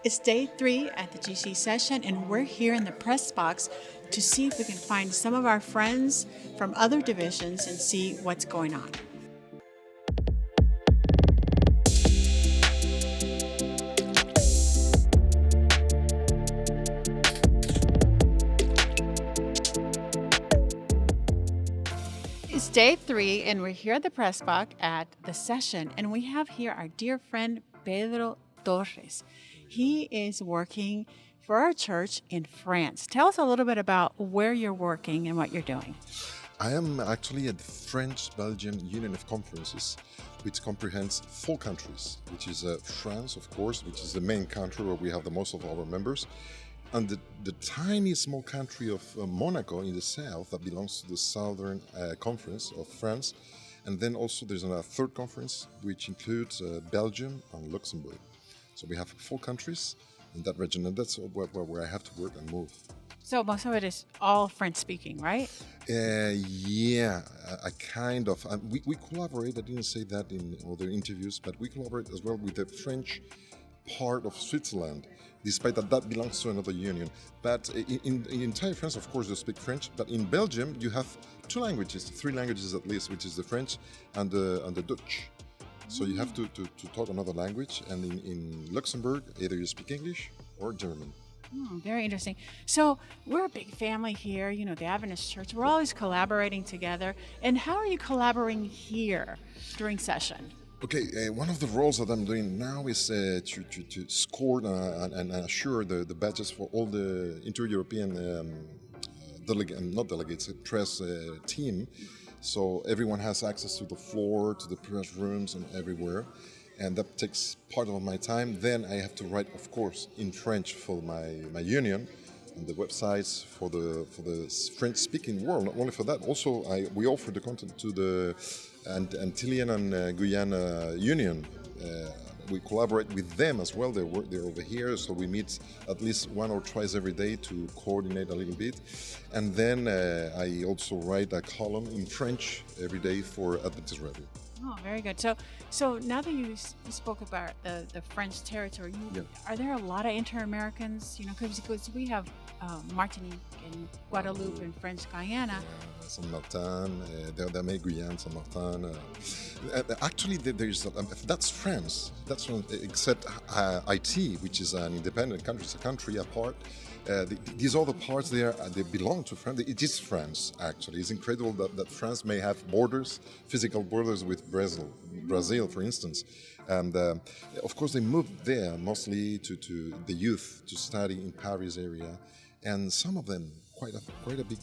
It's day 3 at the GC session, and we're here in the press box to see if we can find some of our friends from other divisions and see what's going on. It's day 3, and we're here at the press box at the session, and we have here our dear friend Pedro Torres. He is working for our church in France. Tell us a little bit about where you're working and what you're doing. I am actually at the French-Belgian Union of Conferences, which comprehends 4 countries, which is France, of course, which is the main country where we have the most of our members, and the tiny small country of Monaco in the south that belongs to the Southern Conference of France. And then also there's a third conference, which includes Belgium and Luxembourg. So we have 4 countries in that region, and that's where I have to work and move. So most of it is all French-speaking, right? Yeah, I kind of. We collaborate, I didn't say that in other interviews, but we collaborate as well with the French part of Switzerland, despite that belongs to another union. But in entire France, of course, they speak French, but in Belgium, you have 2 languages, 3 languages at least, which is the French and the Dutch. So you have to talk another language, and in Luxembourg, either you speak English or German. Very interesting. So we're a big family here, the Adventist Church. We're always collaborating together. And how are you collaborating here during session? Okay, one of the roles that I'm doing now is to score and assure the badges for all the inter-European press team. So everyone has access to the floor, to the press rooms and everywhere. And that takes part of my time. Then I have to write, of course, in French for my union and the websites for the French-speaking world. Not only for that, also we offer the content to the Antillean and Guyana Union. We collaborate with them as well. They're over here, so we meet at least 1 or twice every day to coordinate a little bit. And then I also write a column in French every day for Adventist Radio. Oh, very good. So now that you spoke about the French territory, are there a lot of inter-Americans? Because we have Martinique and Guadeloupe and French Guyana. Saint Martin, Dame Guyane, Saint Martin. Actually, there's that's France. That's France, except IT, which is an independent country. It's a country apart. These other parts there, they belong to France. It is France, actually. It's incredible that France may have borders, physical borders with Brazil, for instance. And of course, they moved there mostly to the youth to study in Paris area. And some of them, quite a big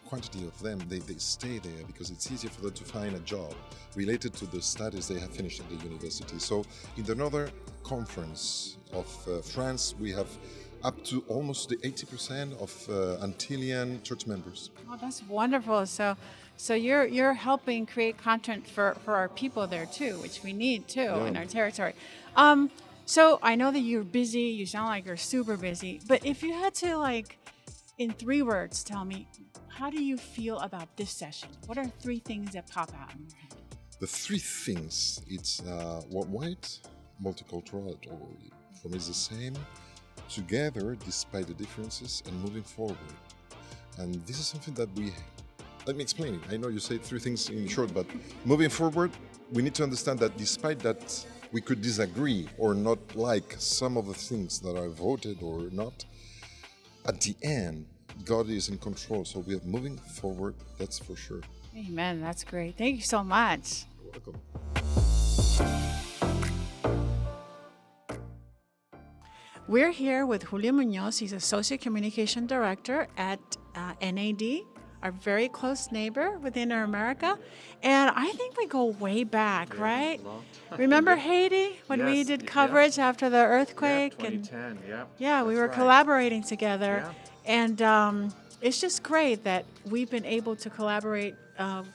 quantity of them, they stay there because it's easier for them to find a job related to the studies they have finished at the university. So in the Northern Conference of France, we have up to almost the 80% of Antillean church members. Oh, that's wonderful. So you're helping create content for our people there too, which we need too in our territory. So I know that you're busy. You sound like you're super busy. But if you had to, in 3 words, tell me, how do you feel about this session? What are 3 things that pop out in your head? The 3 things, it's white, multicultural, for me it's the same, together despite the differences and moving forward. And this is something that let me explain it. I know you say 3 things in short, but moving forward, we need to understand that despite that we could disagree or not like some of the things that are voted or not, at the end, God is in control. So we are moving forward, that's for sure. Amen. That's great. Thank you so much. You're welcome. We're here with Julio Munoz. He's Associate Communication Director at NAD, our very close neighbor within America. And I think we go way back, right? Remember Haiti when we did coverage after the earthquake? Yeah, 2010, Yeah, we were collaborating together. Yeah. And it's just great that we've been able to collaborate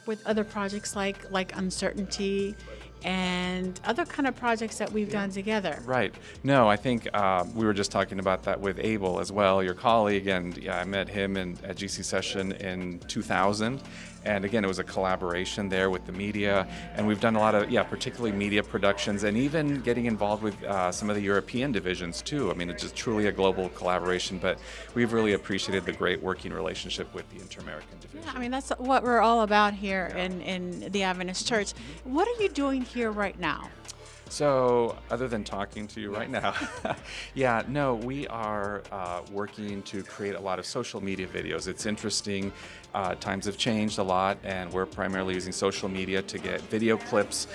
with other projects like Uncertainty and other kind of projects that we've done together. Right. No, I think we were just talking about that with Abel as well, your colleague, and yeah, I met him at GC Session in 2000. And again, it was a collaboration there with the media, and we've done a lot of, particularly media productions, and even getting involved with some of the European divisions too. I mean, it's just truly a global collaboration, but we've really appreciated the great working relationship with the Inter-American division. Yeah, I mean, that's what we're all about here in the Adventist Church. What are you doing here right now? So, other than talking to you right now, we are working to create a lot of social media videos. It's interesting. Times have changed a lot, and we're primarily using social media to get video clips,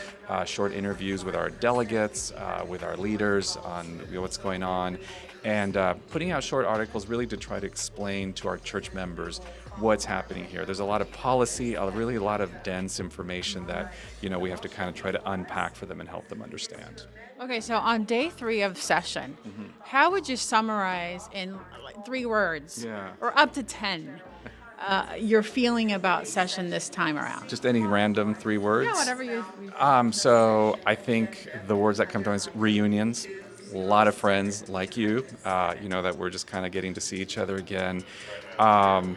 short interviews with our delegates, with our leaders on what's going on, and putting out short articles really to try to explain to our church members what's happening here. There's a lot of policy, really a lot of dense information that we have to kind of try to unpack for them and help them understand. Okay, so on day 3 of session, how would you summarize in 3 words, or up to 10, your feeling about session this time around? Just any random 3 words? Yeah, whatever you. So I think the words that come to mind is reunions. A lot of friends like you, that we're just kind of getting to see each other again. A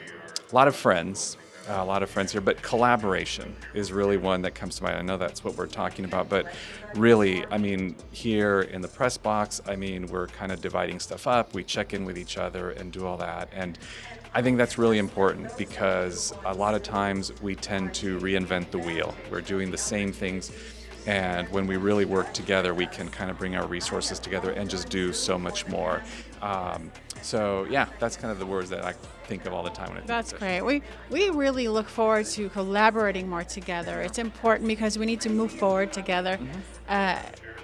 lot of friends here, but collaboration is really one that comes to mind. I know that's what we're talking about, but really, I mean, here in the press box, I mean, we're kind of dividing stuff up. We check in with each other and do all that. And I think that's really important because a lot of times we tend to reinvent the wheel. We're doing the same things. And when we really work together, we can kind of bring our resources together and just do so much more. That's kind of the words that I think of all the time when I think That's of great. We really look forward to collaborating more together. It's important because we need to move forward together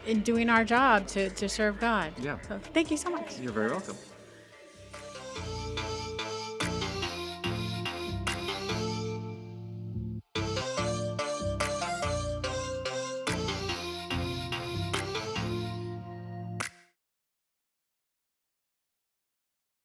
in doing our job to serve God. Yeah. So thank you so much. You're very welcome.